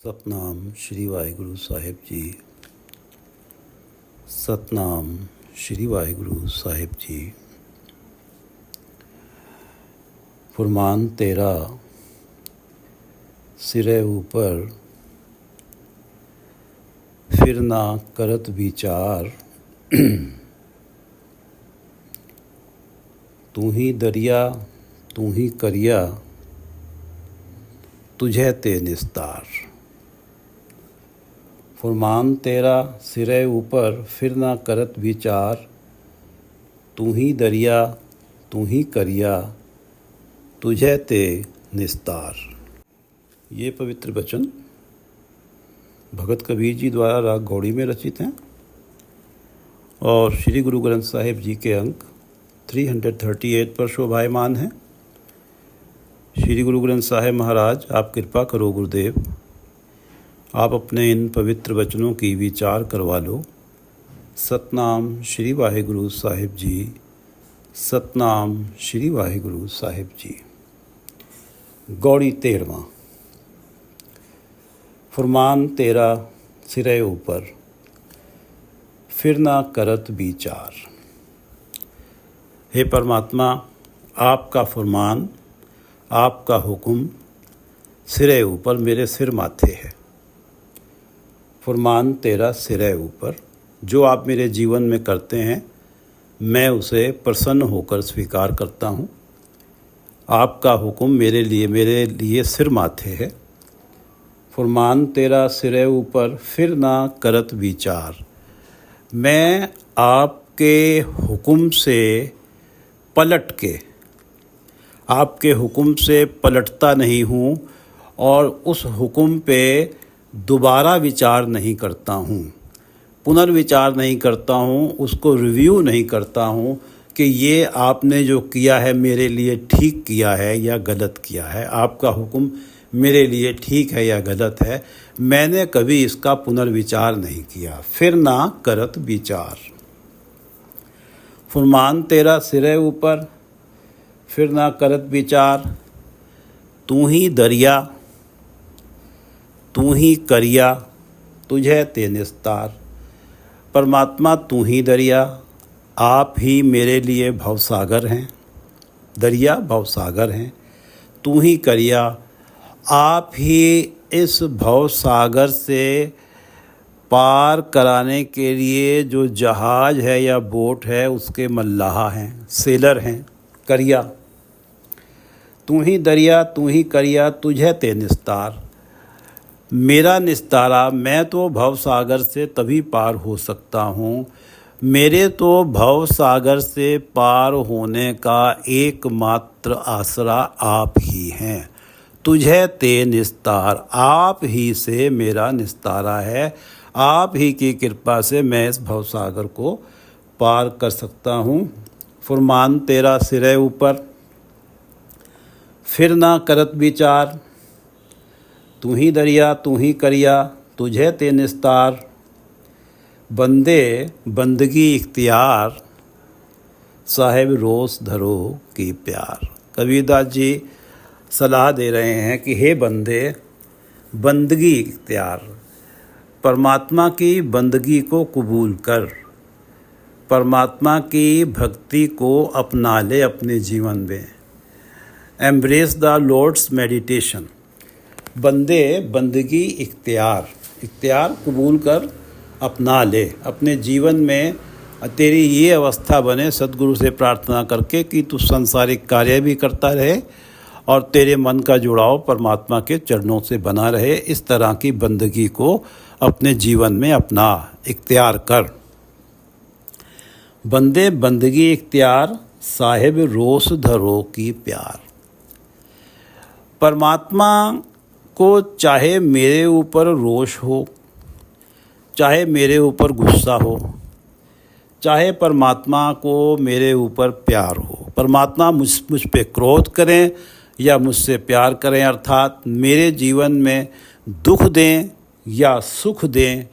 ਸਤਨਾਮ ਸ਼੍ਰੀ ਵਾਹਿਗੁਰੂ ਸਾਹਿਬ ਜੀ। ਸਤਨਾਮ श्री वाहिगुरु साहिब जी। फरमान तेरा सिरे ऊपर फिर ना करत विचार, तू ही दरिया तू ही करिया तुझे ते निस्तार। फरमान तेरा सिरे ऊपर फिर ना करत विचार, तू ही दरिया तू ही करिया तुझे ते निस्तार। ये पवित्र वचन भगत कबीर जी द्वारा राग गौड़ी में रचित हैं और श्री गुरु ग्रंथ साहिब जी के अंक 338 पर शोभायमान हैं। श्री गुरु ग्रंथ साहिब महाराज, आप कृपा करो गुरुदेव, आप अपने इन पवित्र वचनों की विचार करवा लो। सतनाम श्री वाहिगुरु साहिब जी। सतनाम श्री वाहिगुरु साहिब जी। गौड़ी 13वां। फरमान तेरा सिरे ऊपर फिर ना करत विचार। हे परमात्मा, आपका फरमान, आपका हुक्म सिरे ऊपर, मेरे सिर माथे है। फरमान तेरा सिरे ऊपर, जो आप मेरे जीवन में करते हैं मैं उसे प्रसन्न होकर स्वीकार करता हूँ। आपका हुक्म मेरे लिए सिर माथे है। फरमान तेरा सिरे ऊपर फिर ना करत विचार। मैं आपके हुक्म से पलट के, आपके हुक्म से पलटता नहीं हूँ और उस हुक्म पे दोबारा विचार नहीं करता हूँ, पुनर्विचार नहीं करता हूँ, उसको रिव्यू नहीं करता हूँ कि ये आपने जो किया है मेरे लिए ठीक किया है या गलत किया है। आपका हुक्म मेरे लिए ठीक है या गलत है, मैंने कभी इसका पुनर्विचार नहीं किया। फिर ना करत विचार। फरमान तेरा सिरे ऊपर फिर ना करत विचार, तू ही दरिया तू ही करिया तुझे ते निस्तार। परमात्मा तू ही दरिया, आप ही मेरे लिए भवसागर हैं, दरिया भवसागर हैं। तू ही करिया, आप ही इस भवसागर से पार कराने के लिए जो जहाज है या बोट है उसके मल्लाह हैं, सेलर हैं। करिया, तू ही दरिया तू ही करिया तुझे ते निस्तार। मेरा निस्तारा, मैं तो भव सागर से तभी पार हो सकता हूँ, मेरे तो भव सागर से पार होने का एकमात्र आसरा आप ही हैं। तुझे ते निस्तार, आप ही से मेरा निस्तारा है। आप ही की कृपा से मैं इस भव सागर को पार कर सकता हूँ। फरमान तेरा सिरे ऊपर फिर ना करत विचार, तू ही दरिया तू ही करिया तुझे ते निस्तार। बंदे बंदगी इख्तियार, साहिब रोस धरो की प्यार। कबीरदास जी सलाह दे रहे हैं कि हे बंदे, बंदगी इख्तियार, परमात्मा की बंदगी को कबूल कर, परमात्मा की भक्ति को अपना ले अपने जीवन में। Embrace the lord's meditation. बंदे बंदगी इख्तियार कबूल कर, अपना ले अपने जीवन में। तेरी ये अवस्था बने, सद्गुरु से प्रार्थना करके, कि तू सांसारिक कार्य भी करता रहे और तेरे मन का जुड़ाव परमात्मा के चरणों से बना रहे। इस तरह की बंदगी को अपने जीवन में अपना, इख्तियार कर। बंदे बंदगी इख्तियार, साहिब रोस धरो की प्यार। परमात्मा को चाहे मेरे ऊपर रोष हो, चाहे मेरे ऊपर गुस्सा हो, चाहे परमात्मा को मेरे ऊपर प्यार हो, परमात्मा मुझ पे क्रोध करें या मुझसे प्यार करें, अर्थात मेरे जीवन में दुख दें या सुख दें,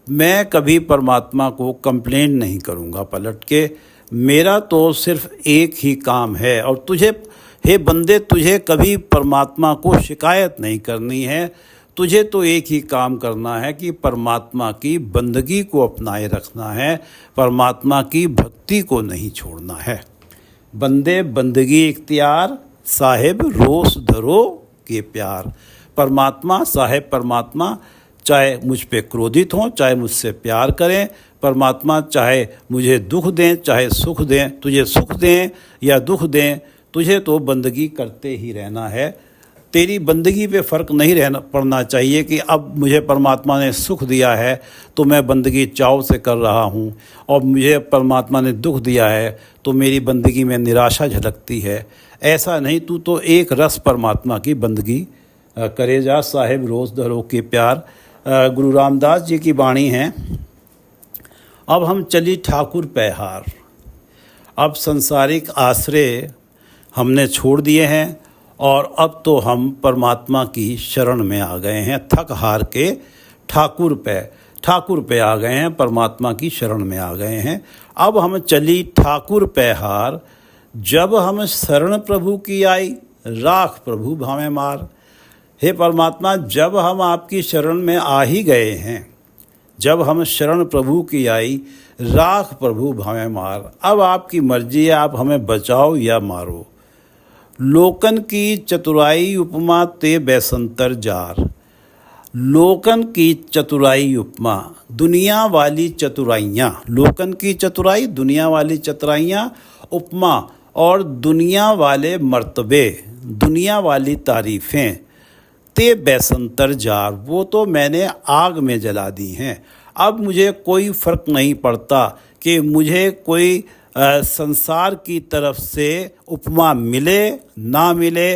मैं कभी परमात्मा को कंप्लेंट नहीं करूँगा पलट के। मेरा तो सिर्फ एक ही काम है, और तुझे हे बंदे, तुझे कभी परमात्मा को शिकायत नहीं करनी है। तुझे तो एक ही काम करना है कि परमात्मा की बंदगी को अपनाए रखना है, परमात्मा की भक्ति को नहीं छोड़ना है। बंदे बंदगी इख्तियार, साहिब रोस धरो के प्यार। परमात्मा साहिब परमात्मा चाहे मुझ पे क्रोधित हों, चाहे मुझसे प्यार करें, परमात्मा चाहे मुझे दुख दें चाहे सुख दें, तुझे सुख दें या दुख दें, तुझे तो बंदगी करते ही रहना है। तेरी बंदगी पे फ़र्क नहीं रहना पड़ना चाहिए कि अब मुझे परमात्मा ने सुख दिया है तो मैं बंदगी चाव से कर रहा हूँ, और मुझे परमात्मा ने दुख दिया है तो मेरी बंदगी में निराशा झलकती है। ऐसा नहीं, तू तो एक रस परमात्मा की बंदगी करे जा, साहिब रोज़ धरो के प्यार। गुरु रामदास जी की वाणी है। अब हम चली ठाकुर पैहार। अब सांसारिक आश्रय हमने छोड़ दिए हैं और अब तो हम परमात्मा की शरण में आ गए हैं। थक हार के ठाकुर पे आ गए हैं, परमात्मा की शरण में आ गए हैं। अब हम चली ठाकुर पैहार, जब हम शरण प्रभु की आई, राख प्रभु भावें मार। हे परमात्मा, जब हम आपकी शरण में आ ही गए हैं, जब हम शरण प्रभु की आई, राख प्रभु भावें मार। अब आपकी मर्जी है, आप हमें बचाओ या मारो। लोकन की चतुराई उपमा ते बैसंतर जार। लोकन की चतुराई उपमा, दुनिया वाली चतुराइयाँ, लोकन की चतुराई दुनिया वाली चतुराइयाँ, उपमा और दुनिया वाले मर्तबे, दुनिया वाली तारीफ़ें, ते बैसंतर जार, वो तो मैंने आग में जला दी हैं। अब मुझे कोई फ़र्क नहीं पड़ता कि मुझे कोई संसार की तरफ से उपमा मिले ना मिले,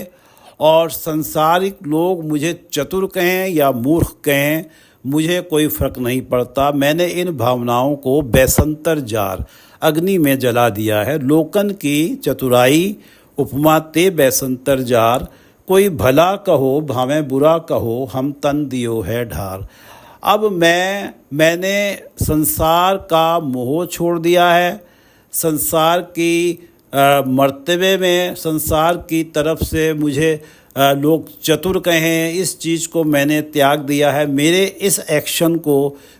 और संसारिक लोग मुझे चतुर कहें या मूर्ख कहें, मुझे कोई फ़र्क नहीं पड़ता। मैंने इन भावनाओं को बैसंतर जार, अग्नि में जला दिया है। लोकन की चतुराई उपमा ते बैसंतर जार, कोई भला कहो भावें बुरा कहो, हम तन दियो है ढार। अब मैंने संसार का मोह छोड़ दिया है। संसार की मर्तबे में, संसार की तरफ से मुझे लोग चतुर कहें, इस चीज़ को मैंने त्याग दिया है। मेरे इस एक्शन को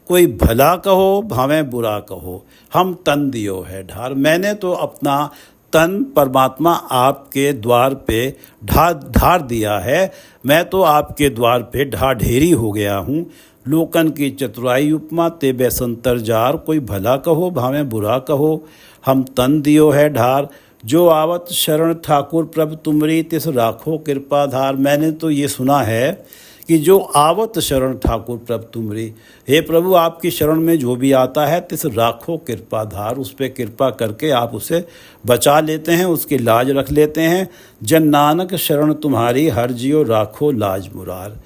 कोई भला कहो भावें बुरा कहो, हम तन दियो है ढार। मैंने तो अपना तन परमात्मा आपके द्वार पे ढार दिया है। मैं तो आपके द्वार पे ढेरी हो गया हूँ। लोकन की चतुराई उपमा ते बैसंतर जार, कोई भला कहो भावें बुरा कहो, हम तन दियो है ढार। जो आवत शरण ठाकुर प्रभु तुमरी, तिस राखो कृपा धार। मैंने तो ये सुना है कि जो आवत शरण ठाकुर प्रभु तुमरी, हे प्रभु आपकी शरण में जो भी आता है, तिस राखो कृपा धार, उस पर कृपा करके आप उसे बचा लेते हैं, उसकी लाज रख लेते हैं। जन नानक शरण तुम्हारी, हर जियो राखो लाज मुरार।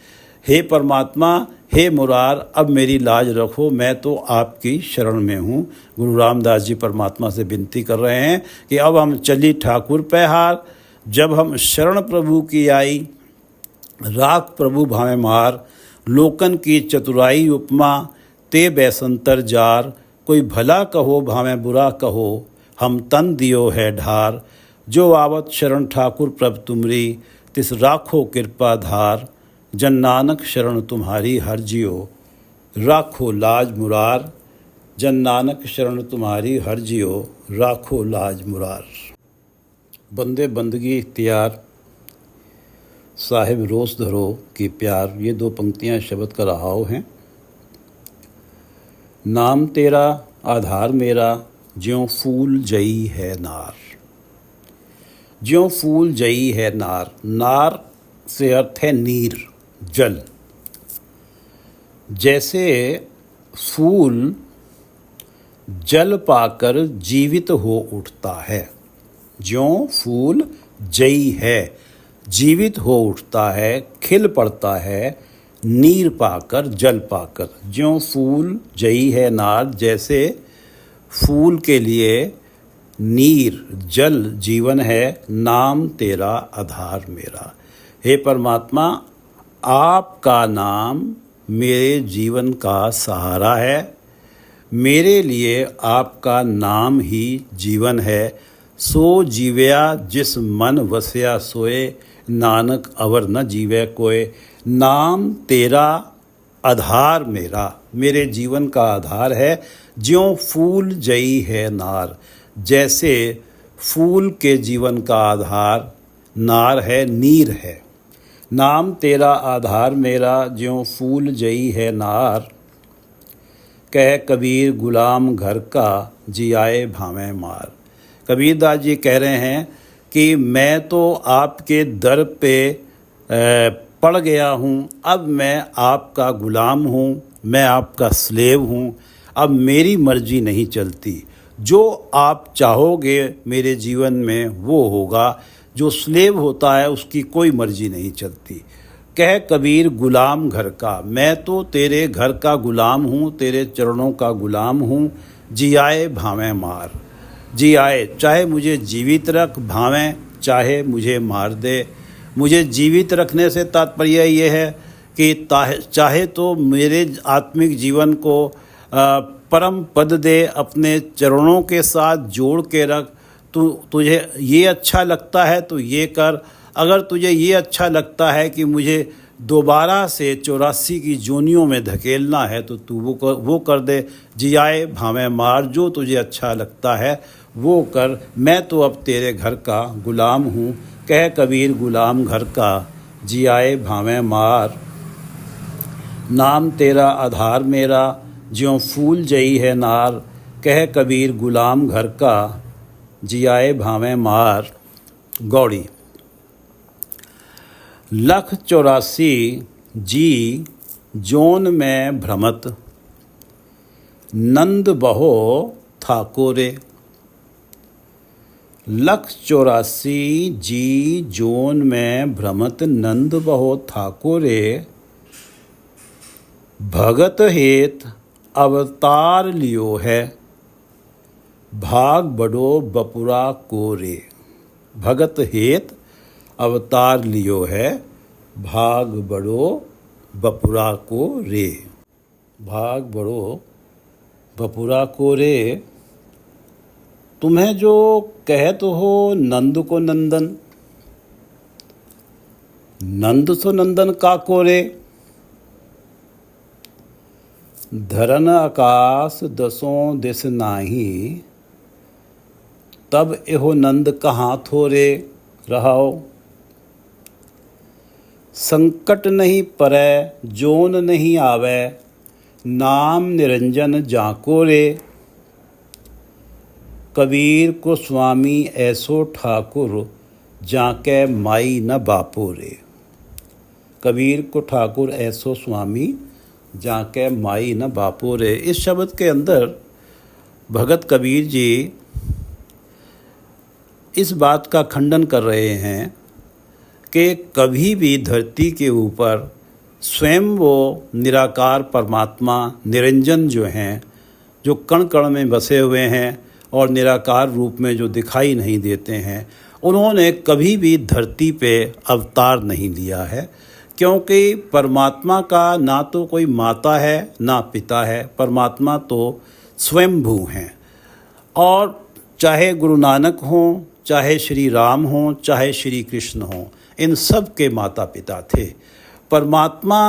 हे परमात्मा, हे मुरार, अब मेरी लाज रखो, मैं तो आपकी शरण में हूँ। गुरु रामदास जी परमात्मा से विनती कर रहे हैं कि अब हम चली ठाकुर पैहार, जब हम शरण प्रभु की आई, राख प्रभु भावें मार। लोकन की चतुराई उपमा ते बैसंतर जार, कोई भला कहो भावें बुरा कहो, हम तन दियो है ढार। जो आवत शरण ठाकुर प्रभु तुमरी, तिस राखो कृपा धार। जन नानक शरण तुम्हारी, हर जियो राखो लाज मुरार। जन नानक शरण तुम्हारी, हर जियो राखो लाज मुरार। बंदे बंदगी इख्तियार, साहिब रोस धरो की प्यार, ये दो पंक्तियाँ शब्द का रहाव हैं। नाम तेरा आधार मेरा, ज्यों फूल जई है नार। ज्यों फूल जई है नार, नार से अर्थ है नीर, जल। जैसे फूल जल पाकर जीवित हो उठता है, ज्यों फूल जई है, जीवित हो उठता है, खिल पड़ता है, नीर पाकर, जल पाकर। ज्यों फूल जई है नार, जैसे फूल के लिए नीर जल जीवन है, नाम तेरा आधार मेरा। हे परमात्मा, आपका नाम मेरे जीवन का सहारा है, मेरे लिए आपका नाम ही जीवन है। सो जीवया जिस मन वसया सोए, नानक अवर न जीवे कोय। नाम तेरा आधार मेरा, मेरे जीवन का आधार है। ज्यों फूल जई है नार, जैसे फूल के जीवन का आधार नार है, नीर है। नाम तेरा आधार मेरा, ज्यों फूल जई है नार। कह कबीर गुलाम घर का, जियाए भावें मार। कबीरदास जी कह रहे हैं कि मैं तो आपके दर पे पड़ गया हूँ, अब मैं आपका गुलाम हूँ, मैं आपका स्लेव हूँ। अब मेरी मर्जी नहीं चलती, जो आप चाहोगे मेरे जीवन में वो होगा। जो स्लेव होता है उसकी कोई मर्जी नहीं चलती। कह कबीर गुलाम घर का, मैं तो तेरे घर का गुलाम हूँ, तेरे चरणों का गुलाम हूँ। जियाए भावें मार, जियाए चाहे मुझे जीवित रख, भावें चाहे मुझे मार दे। मुझे जीवित रखने से तात्पर्य ये है कि चाहे तो मेरे आत्मिक जीवन को परम पद दे, अपने चरणों के साथ जोड़ के रख। तुझे ये अच्छा लगता है तो ये कर। अगर तुझे ये अच्छा लगता है कि मुझे दोबारा से 84 की जोनियों में धकेलना है तो तू वो कर दे। जियाए भावें मार, जो तुझे अच्छा लगता है वो कर। मैं तो अब तेरे घर का गुलाम हूँ। कह कबीर गुलाम घर का, जियाए भावें मार। नाम तेरा आधार मेरा, ज्यों फूल जई है नार। कह कबीर गुलाम घर का, जियाए भावें मार। गौड़ी। लख 84 जी जोन में भ्रमत, नंद बहो ठाकुरे। लख 84 जी जोन में भ्रमत, नंद बहो ठाकुरे। भगत हेत अवतार लियो है, भाग बड़ो बपुरा को रे। भगत हेत अवतार लियो है, भाग बड़ो बपुरा को रे। भाग बड़ो बपुरा को रे। तुम्हें जो कहत हो नंद को नंदन, नंद सो नंदन का को रे। धरन आकाश दसों दिस नाही, तब एहो नंद कहाँ थोरे रहाओ। संकट नहीं परै जोन नहीं आवे, नाम निरंजन जाको रे। कबीर को स्वामी ऐसो ठाकुर, जाके माई न बापो रे। कबीर को ठाकुर ऐसो स्वामी, जाके माई न बापो रे। इस शब्द के अंदर भगत कबीर जी इस बात का खंडन कर रहे हैं कि कभी भी धरती के ऊपर स्वयं वो निराकार परमात्मा निरंजन जो हैं, जो कण कण में बसे हुए हैं और निराकार रूप में जो दिखाई नहीं देते हैं, उन्होंने कभी भी धरती पे अवतार नहीं लिया है। क्योंकि परमात्मा का ना तो कोई माता है ना पिता है, परमात्मा तो स्वयंभू हैं। और चाहे गुरु नानक हों, चाहे श्री राम हों, चाहे श्री कृष्ण हों, इन सब के माता पिता थे। परमात्मा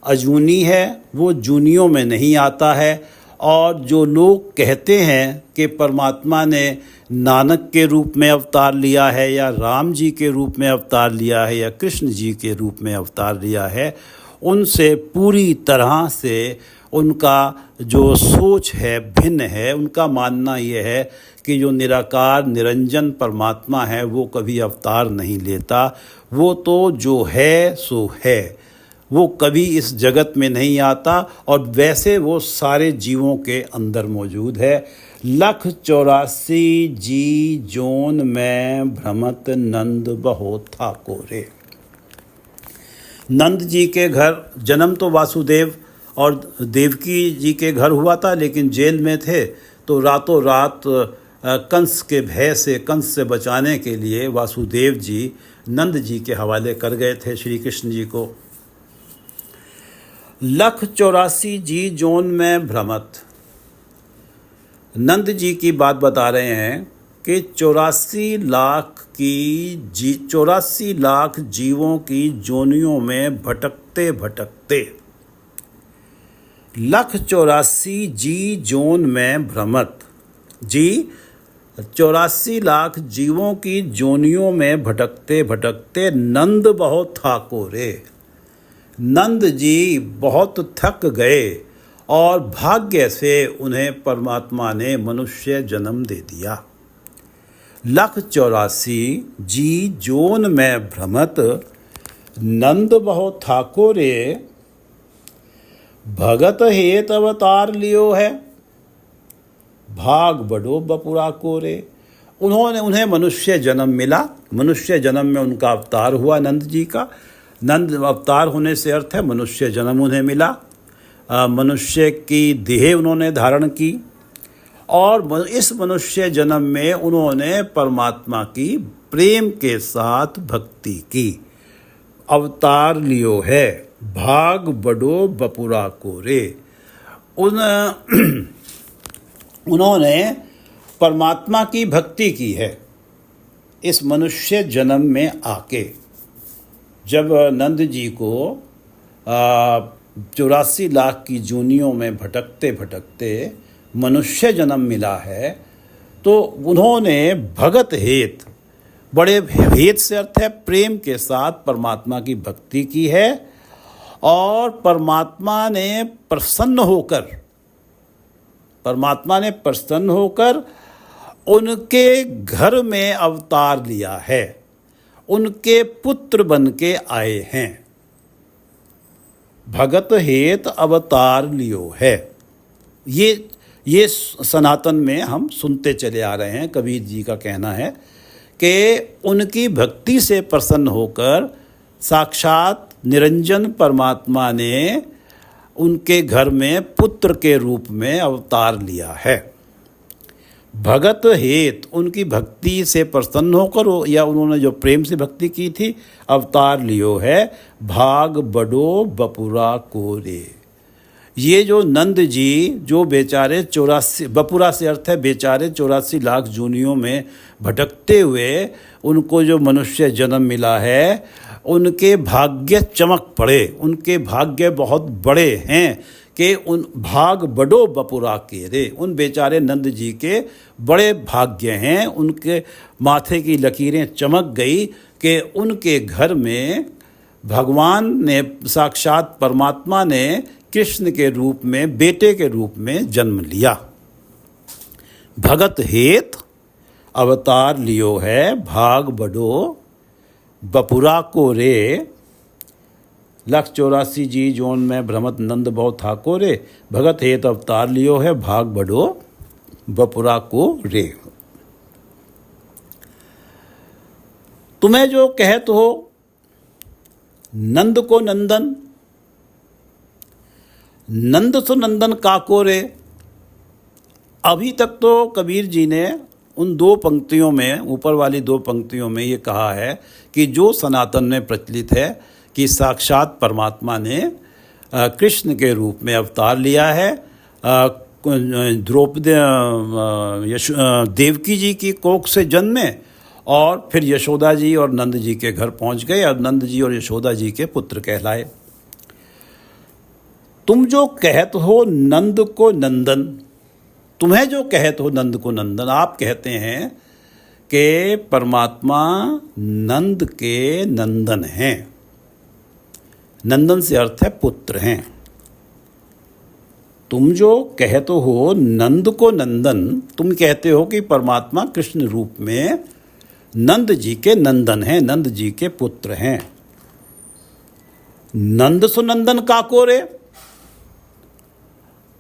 अजूनी है, वो जूनियों में नहीं आता है। और जो लोग कहते हैं कि परमात्मा ने नानक के रूप में अवतार लिया है, या राम जी के रूप में अवतार लिया है, या कृष्ण जी के रूप में अवतार लिया है, उनसे पूरी तरह से उनका जो सोच है भिन्न है। उनका मानना ये है कि जो निराकार निरंजन परमात्मा है वो कभी अवतार नहीं लेता। वो तो जो है सो है, वो कभी इस जगत में नहीं आता और वैसे वो सारे जीवों के अंदर मौजूद है। लख 84 जी जोन में भ्रमत, नंद बहो ठाकुरे। नंद जी के घर जन्म तो वासुदेव और देवकी जी के घर हुआ था, लेकिन जेल में थे तो रातों रात कंस के भय से, कंस से बचाने के लिए वासुदेव जी नंद जी के हवाले कर गए थे श्री कृष्ण जी को। लख 84 जी जोन में भ्रमत, नंद जी की बात बता रहे हैं कि 84 लाख जीवों की जोनियों में भटक भटकते भटकते। 184 जी जोन में भ्रमत। जी 84 लाख जीवों की जोनियों में भटकते भटकते नंद बहुत थाको रे। नंद जी बहुत थक गए और भाग्य से उन्हें परमात्मा ने मनुष्य जन्म दे दिया। 184 जी जोन में भ्रमत नंद बहुत थाको रे। भगत हेत अवतार लियो है, भाग बड़ो बपुरा को रे। उन्हें मनुष्य जन्म मिला। मनुष्य जन्म में उनका अवतार हुआ नंद जी का। नंद अवतार होने से अर्थ है मनुष्य जन्म उन्हें मिला। मनुष्य की देह उन्होंने धारण की और इस मनुष्य जन्म में उन्होंने परमात्मा की प्रेम के साथ भक्ति की। अवतार लियो है, भाग बड़ो बपुरा को रे। उन्होंने परमात्मा की भक्ति की है इस मनुष्य जन्म में आके। जब नंद जी को 84 लाख की जूनियों में भटकते भटकते मनुष्य जन्म मिला है तो उन्होंने भगत हेत, बड़े हेत से अर्थ है प्रेम के साथ परमात्मा की भक्ति की है और परमात्मा ने प्रसन्न होकर उनके घर में अवतार लिया है, उनके पुत्र बन के आए हैं। भगत हेत अवतार लियो है। ये सनातन में हम सुनते चले आ रहे हैं। कबीर जी का कहना है कि उनकी भक्ति से प्रसन्न होकर साक्षात निरंजन परमात्मा ने उनके घर में पुत्र के रूप में अवतार लिया है। भगत हेत, उनकी भक्ति से प्रसन्न होकर या उन्होंने जो प्रेम से भक्ति की थी, अवतार लियो है, भाग बड़ो बपुरा को रे। ये जो नंद जी जो बेचारे 84, बपुरा से अर्थ है बेचारे 84 लाख जूनियों में भटकते हुए उनको जो मनुष्य जन्म मिला है, उनके भाग्य चमक पड़े, उनके भाग्य बहुत बड़े हैं कि उन भाग बड़ो बपुरा के रे। उन बेचारे नंद जी के बड़े भाग्य हैं, उनके माथे की लकीरें चमक गई कि उनके घर में भगवान ने, साक्षात परमात्मा ने कृष्ण के रूप में, बेटे के रूप में जन्म लिया। भगत हेत अवतार लियो है, भाग बड़ो बपुरा को रे। 184 जी जोन में भ्रमत नंद बहुत थाको रे। भगत हेत अवतार लियो है, भाग बड़ो बपुरा को रे। तुम्हें जो कहत हो नंद को नंदन, नंद सो नंदन काको रे। अभी तक तो कबीर जी ने उन 2 पंक्तियों में, ऊपर वाली 2 पंक्तियों में ये कहा है कि जो सनातन में प्रचलित है कि साक्षात परमात्मा ने कृष्ण के रूप में अवतार लिया है। द्रौपदी देवकी जी की कोख से जन्मे और फिर यशोदा जी और नंद जी के घर पहुंच गए और नंद जी और यशोदा जी के पुत्र कहलाए। तुम जो कहत हो नंद को नंदन, तुम्हें जो कहत हो नंद को नंदन, आप कहते हैं कि परमात्मा नंद के नंदन हैं। नंदन से अर्थ है पुत्र हैं। तुम जो कहते हो नंद को नंदन, तुम कहते हो कि परमात्मा कृष्ण रूप में नंद जी के नंदन हैं, नंद जी के पुत्र हैं। नंद सो नंदन काको रे।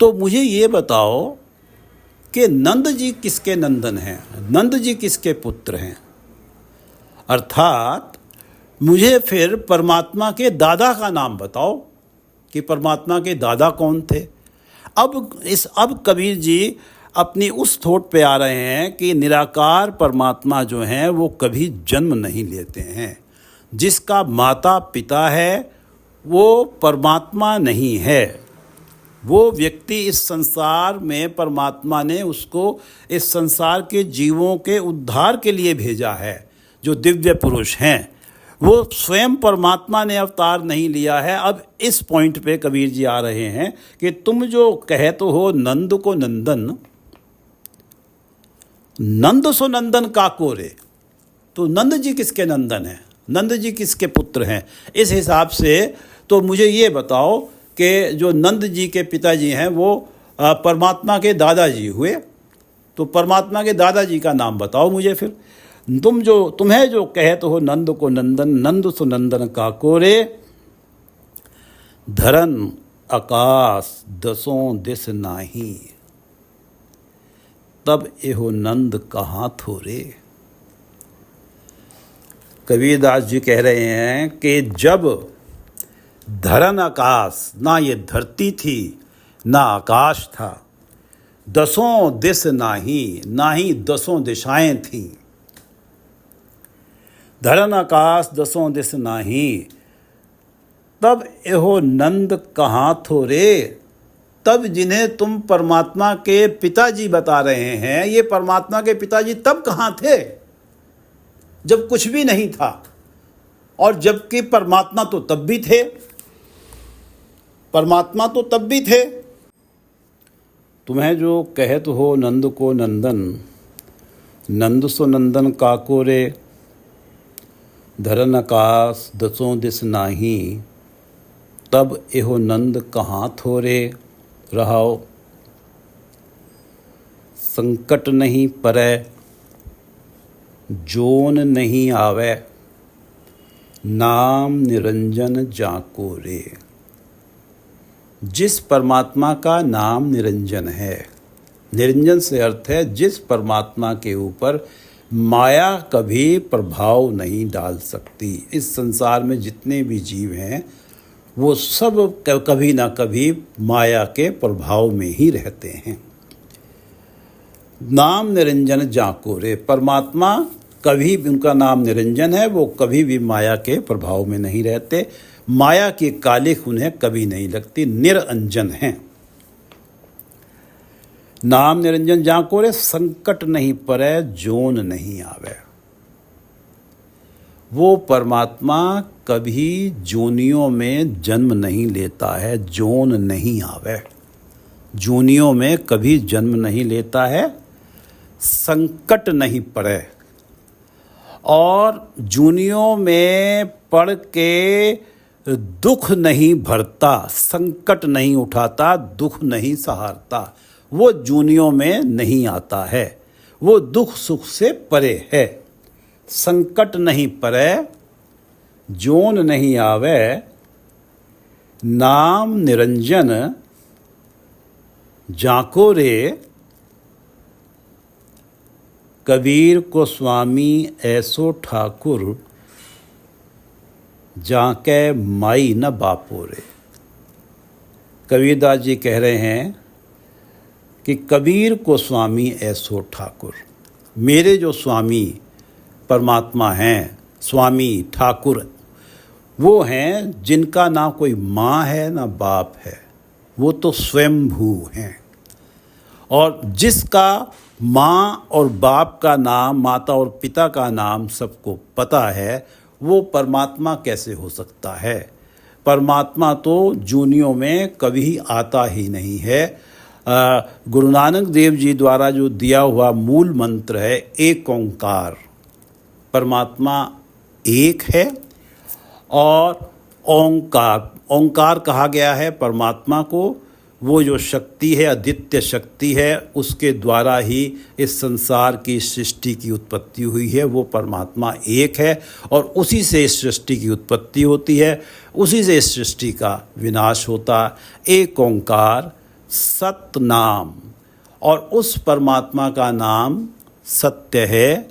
तो मुझे ये बताओ कि नंद जी किसके नंदन हैं, नंद जी किसके पुत्र हैं। अर्थात मुझे फिर परमात्मा के दादा का नाम बताओ कि परमात्मा के दादा कौन थे। अब कबीर जी अपनी उस थोट पे आ रहे हैं कि निराकार परमात्मा जो हैं वो कभी जन्म नहीं लेते हैं। जिसका माता पिता है वो परमात्मा नहीं है। वो व्यक्ति इस संसार में परमात्मा ने उसको इस संसार के जीवों के उद्धार के लिए भेजा है। जो दिव्य पुरुष हैं वो स्वयं परमात्मा ने अवतार नहीं लिया है। अब इस पॉइंट पे कबीर जी आ रहे हैं कि तुम जो कहते हो नंद को नंदन, नंद सो नंदन काको रे, तो नंद जी किसके नंदन हैं, नंद जी किसके पुत्र हैं? इस हिसाब से तो मुझे ये बताओ कि जो नंद जी के पिताजी हैं वो परमात्मा के दादाजी हुए, तो परमात्मा के दादाजी का नाम बताओ मुझे। फिर तुम्हें जो कहते हो नंद को नंदन, नंद सो नंदन काको रे, धरन आकाश दसों दिस नाही, तब एहो नंद कहाँ थोरे। कबीरदास जी कह रहे हैं कि जब धरन आकाश, ना ये धरती थी ना आकाश था, दसों दिस नाही, ना ही दसों दिशाएं थीं, धरन आकाश दसों दिस नाही, तब एहो नंद कहाँ थोरे। तब जिन्हें तुम परमात्मा के पिताजी बता रहे हैं, ये परमात्मा के पिताजी तब कहाँ थे जब कुछ भी नहीं था, और जबकि परमात्मा तो तब भी थे, परमात्मा तो तब भी थे। तुम्हें जो कहत हो नंद को नंदन, नंद सो नंदन काको रे, धरन आकाश दसों दिस नाही, तब एहो नंद कहाँ थोरे। रहाओ, संकट नहीं परै, जोन नहीं आवे, नाम निरंजन जाको रे। जिस परमात्मा का नाम निरंजन है, निरंजन से अर्थ है जिस परमात्मा के ऊपर माया कभी प्रभाव नहीं डाल सकती। इस संसार में जितने भी जीव हैं वो सब कभी ना कभी माया के प्रभाव में ही रहते हैं। नाम निरंजन जाको रे, परमात्मा कभी भी, उनका नाम निरंजन है, वो कभी भी माया के प्रभाव में नहीं रहते, माया की कालिख उन्हें कभी नहीं लगती, निरंजन हैं। नाम निरंजन जाको रे, संकट नहीं परै, जोन नहीं आवे। वो परमात्मा कभी जोनियों में जन्म नहीं लेता है, जोन नहीं आवे, जोनियों में कभी जन्म नहीं लेता है, संकट नहीं पड़े, और जूनियों में पड़ के दुख नहीं भरता, संकट नहीं उठाता, दुख नहीं सहारता, वो जूनियों में नहीं आता है, वो दुख सुख से परे है। संकट नहीं पड़े, जोन नहीं आवे, नाम निरंजन जाको रे। कबीर को स्वामी ऐसो ठाकुर, जाके माई न बापो रे। कबीरदास जी कह रहे हैं कि कबीर को स्वामी ऐसो ठाकुर, मेरे जो स्वामी परमात्मा हैं, स्वामी ठाकुर, वो हैं जिनका ना कोई माँ है ना बाप है, वो तो स्वयंभू हैं। और जिसका माँ और बाप का नाम, माता और पिता का नाम सबको पता है, वो परमात्मा कैसे हो सकता है? परमात्मा तो जूनियों में कभी आता ही नहीं है। गुरु नानक देव जी द्वारा जो दिया हुआ मूल मंत्र है एक ओंकार, परमात्मा एक है, और ओंकार, ओंकार कहा गया है परमात्मा को, वो जो शक्ति है, अद्वितीय शक्ति है, उसके द्वारा ही इस संसार की सृष्टि की उत्पत्ति हुई है। वो परमात्मा एक है और उसी से इस सृष्टि की उत्पत्ति होती है, उसी से इस सृष्टि का विनाश होता। एक ओंकार सत्य नाम, और उस परमात्मा का नाम सत्य है।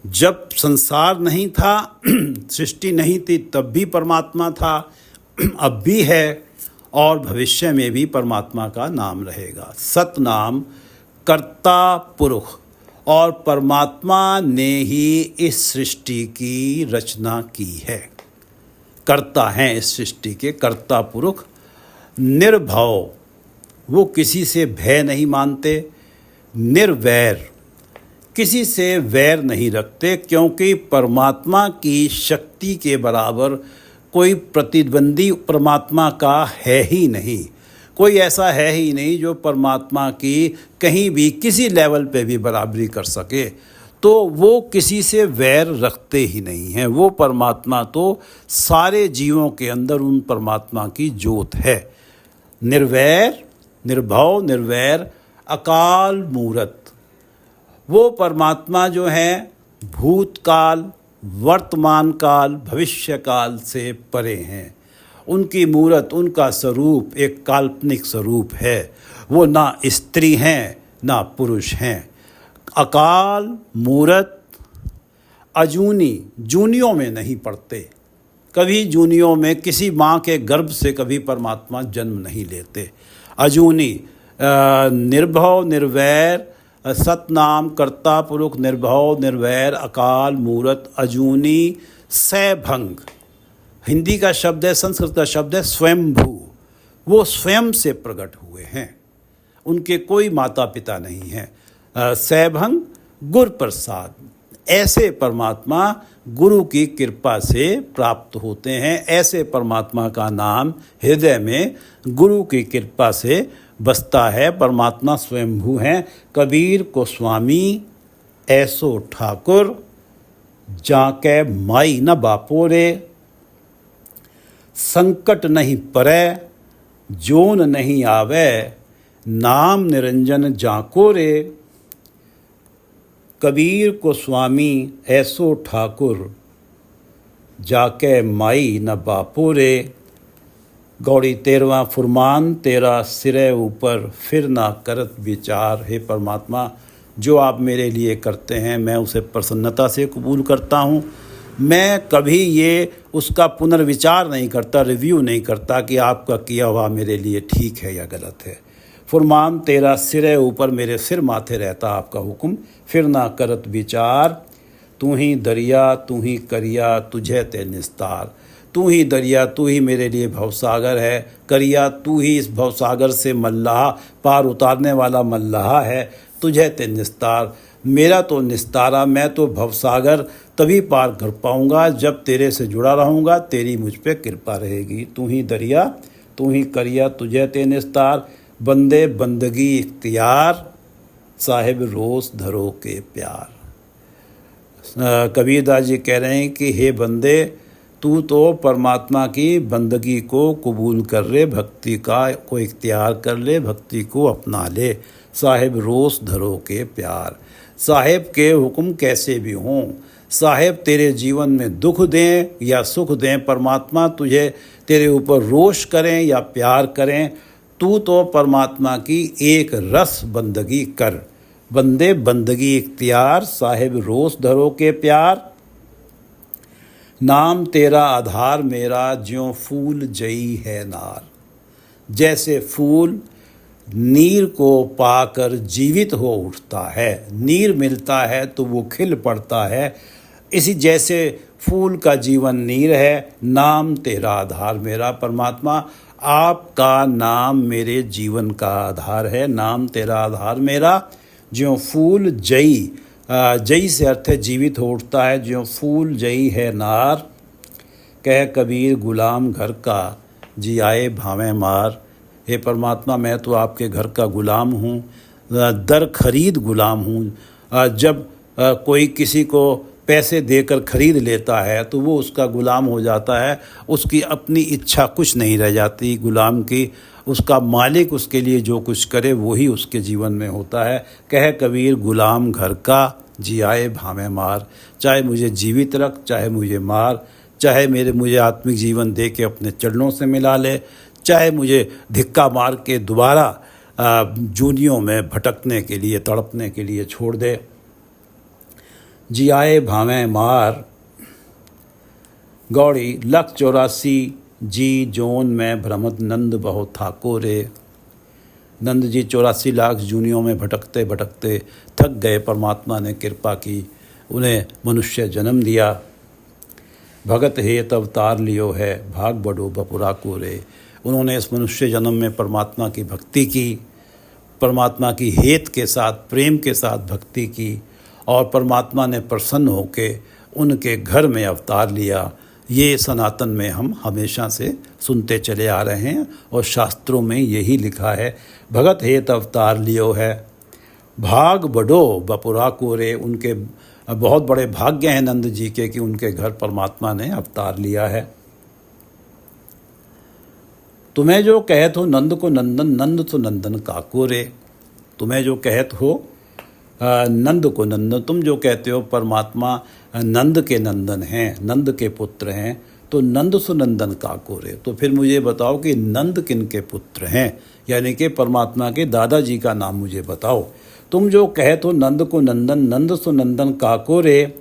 जब संसार नहीं था, सृष्टि नहीं थी, तब भी परमात्मा था, अब भी है, और भविष्य में भी परमात्मा का नाम रहेगा। सतनाम कर्ता पुरुष, और परमात्मा ने ही इस सृष्टि की रचना की है, कर्ता हैं इस सृष्टि के, कर्ता पुरुष। निर्भव, वो किसी से भय नहीं मानते, निर्वैर, किसी से वैर नहीं रखते, क्योंकि परमात्मा की शक्ति के बराबर कोई प्रतिद्वंदी परमात्मा का है ही नहीं। कोई ऐसा है ही नहीं जो परमात्मा की कहीं भी किसी लेवल पे भी बराबरी कर सके। तो वो किसी से वैर रखते ही नहीं हैं। वो परमात्मा तो सारे जीवों के अंदर उन परमात्मा की ज्योत है। निर्वैर, निर्भव, निर्वैर, अकाल मूरत। वो परमात्मा जो है भूतकाल, वर्तमान काल, भविष्य काल से परे हैं। उनकी मूरत, उनका स्वरूप एक काल्पनिक स्वरूप है। वो ना स्त्री हैं ना पुरुष हैं। अकाल मूरत, अजूनी, जूनियों में नहीं पड़ते। कभी जूनियों में किसी माँ के गर्भ से कभी परमात्मा जन्म नहीं लेते। अजूनी, निर्भव, निर्वैर, सतनाम, कर्ता पुरुष, निर्भव, निर्वैर, अकाल मूरत, अजूनी, सैभंग। हिंदी का शब्द है, संस्कृत का शब्द है स्वयंभू। वो स्वयं से प्रकट हुए हैं, उनके कोई माता पिता नहीं हैं। सैभंग, गुरु प्रसाद। ऐसे परमात्मा गुरु की कृपा से प्राप्त होते हैं। ऐसे परमात्मा का नाम हृदय में गुरु की कृपा से बसता है। परमात्मा स्वयंभू हैं। कबीर को स्वामी ऐसो ठाकुर, जाके माई न बापो रे। संकट नहीं परै, जोन नहीं आवे, नाम निरंजन जाको रे। कबीर को स्वामी ऐसो ठाकुर, जाके माई न बापो रे। गौड़ी 13वां फुरमान, तेरा सिरे ऊपर फिर ना करत विचार। हे परमात्मा, जो आप मेरे लिए करते हैं मैं उसे प्रसन्नता से कबूल करता हूँ। मैं कभी ये उसका पुनर्विचार नहीं करता, रिव्यू नहीं करता कि आपका किया हुआ मेरे लिए ठीक है या गलत है। फुरमान, तेरा सिरे ऊपर, मेरे सिर माथे रहता आपका हुक्म, फिर ना करत विचार। तू ही दरिया, तू ही करिया, तुझे ते निस्तार। तू ही दरिया, तू ही मेरे लिए भवसागर है। करिया, तू ही इस भवसागर से मल्लाह, पार उतारने वाला मल्लाह है। तुझे ते निस्तार, मेरा तो निस्तारा, मैं तो भवसागर तभी पार कर पाऊँगा जब तेरे से जुड़ा रहूँगा, तेरी मुझ पे कृपा रहेगी। तू ही दरिया, तू ही करिया, तुझे ते निस्तार। बंदे बंदगी इख्तियार, साहिब रोज़ धरो के प्यार। कबीरदास जी कह रहे हैं कि हे बंदे, तू तो परमात्मा की बंदगी को कबूल कर ले, भक्ति का को इख्तियार कर ले, भक्ति को अपना ले। साहिब रोज़ धरो के प्यार। साहिब के हुक्म कैसे भी हों, साहिब तेरे जीवन में दुख दें या सुख दें, परमात्मा तुझे तेरे ऊपर रोष करें या प्यार करें, तू तो परमात्मा की एक रस बंदगी कर। बंदे बंदगी इख्तियार, साहिब रोज़ धरो के प्यार। नाम तेरा आधार मेरा, ज्यों फूल जई है नार। जैसे फूल नीर को पाकर जीवित हो उठता है, नीर मिलता है तो वो खिल पड़ता है, इसी जैसे फूल का जीवन नीर है। नाम तेरा आधार मेरा, परमात्मा आपका नाम मेरे जीवन का आधार है। नाम तेरा आधार मेरा, ज्यों फूल जई, जई से अर्थ है जीवित हो उठता है, ज्यों फूल जई है नार। कह कबीर गुलाम घर का, जी आए भावें मार। हे परमात्मा, मैं तो आपके घर का गुलाम हूँ, दर खरीद गुलाम हूँ। जब कोई किसी को पैसे देकर खरीद लेता है तो वो उसका गुलाम हो जाता है, उसकी अपनी इच्छा कुछ नहीं रह जाती गुलाम की। उसका मालिक उसके लिए जो कुछ करे वही उसके जीवन में होता है। कह कबीर गुलाम घर का, जी आए भावें मार। चाहे मुझे जीवित रख, चाहे मुझे मार, चाहे मुझे आत्मिक जीवन दे के अपने चरणों से मिला ले, चाहे मुझे धिक्का मार के दोबारा जूनियों में भटकने के लिए, तड़पने के लिए छोड़ दे। जी आए भावें मार। गौड़ी 184 जी जोन में भ्रमत नंद बहु थाको रे। नंद जी 84 लाख जूनियों में भटकते भटकते थक गए, परमात्मा ने कृपा की, उन्हें मनुष्य जन्म दिया। भगत हेत अवतार लियो है, भाग बड़ो बपुरा को रे। उन्होंने इस मनुष्य जन्म में परमात्मा की भक्ति की, परमात्मा की हेत के साथ, प्रेम के साथ भक्ति की, और परमात्मा ने प्रसन्न होके उनके घर में अवतार लिया। ये सनातन में हम हमेशा से सुनते चले आ रहे हैं और शास्त्रों में यही लिखा है, भगत हेत अवतार लियो है। भाग बड़ो बपुरा कोरे, उनके बहुत बड़े भाग्य हैं नंद जी के कि उनके घर परमात्मा ने अवतार लिया है। तुम्हें जो कहत हो नंद को नंदन, नंद तो नंदन काको रे। तुम्हें जो कहत हो नंद को नंदन, तुम जो कहते हो परमात्मा नंद के नंदन हैं, नंद के पुत्र हैं, तो नंद सुनंदन काको रे। तो फिर मुझे बताओ कि नंद किन के पुत्र हैं, यानी कि परमात्मा के दादाजी का नाम मुझे बताओ। तुम जो कहत हो नंद को नंदन, नंद सुनंदन काको रे,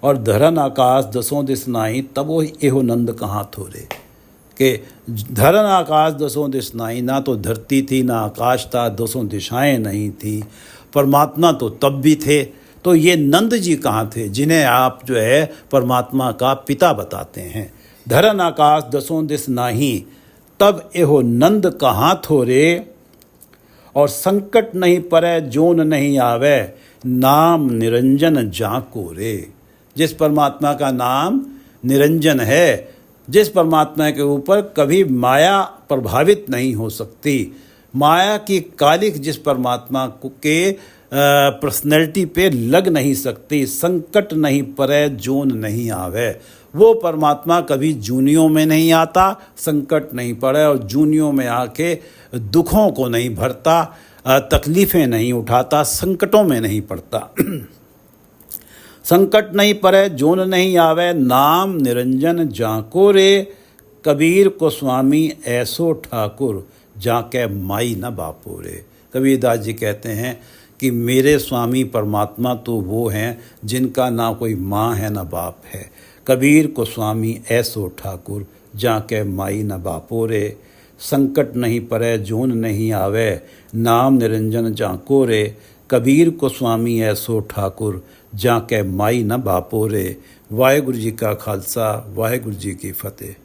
और धरन आकाश दसों दिस नाई, तब वो एहो नंद कहाँ थोरे। कि धरन आकाश दसों दिश नाई, ना तो धरती थी ना आकाश था, दसों दिशाएं नहीं थी, परमात्मा तो तब भी थे। तो ये नंद जी कहाँ थे जिन्हें आप जो है परमात्मा का पिता बताते हैं। धरन आकाश दसों दिस नाही, तब एहो नंद कहाँ थोरे, और संकट नहीं परे जोन नहीं आवे, नाम निरंजन जाको रे। जिस परमात्मा का नाम निरंजन है, जिस परमात्मा के ऊपर कभी माया प्रभावित नहीं हो सकती, माया की कालिक जिस परमात्मा के पर्सनैलिटी पे लग नहीं सकती, संकट नहीं परे जोन नहीं आवे, वो परमात्मा कभी जूनियों में नहीं आता, संकट नहीं पड़े और जूनियों में आके दुखों को नहीं भरता, तकलीफ़ें नहीं उठाता, संकटों में नहीं पड़ता। संकट नहीं परे जोन नहीं आवे, नाम निरंजन जाको रे। कबीर को स्वामी ऐसो ठाकुर, जाके माई न बापो रे। कबीरदास जी कहते हैं कि मेरे स्वामी परमात्मा तो वो हैं जिनका ना कोई माँ है ना बाप है। कबीर को स्वामी ऐसो ठाकुर, जाके माई न बापो रे। संकट नहीं परे जोन नहीं आवे, नाम निरंजन जाको रे। कबीर को स्वामी ऐसो ठाकुर, जाके माई न बापो रे। वाहेगुरु जी का खालसा, वाहेगुरु जी की फतेह।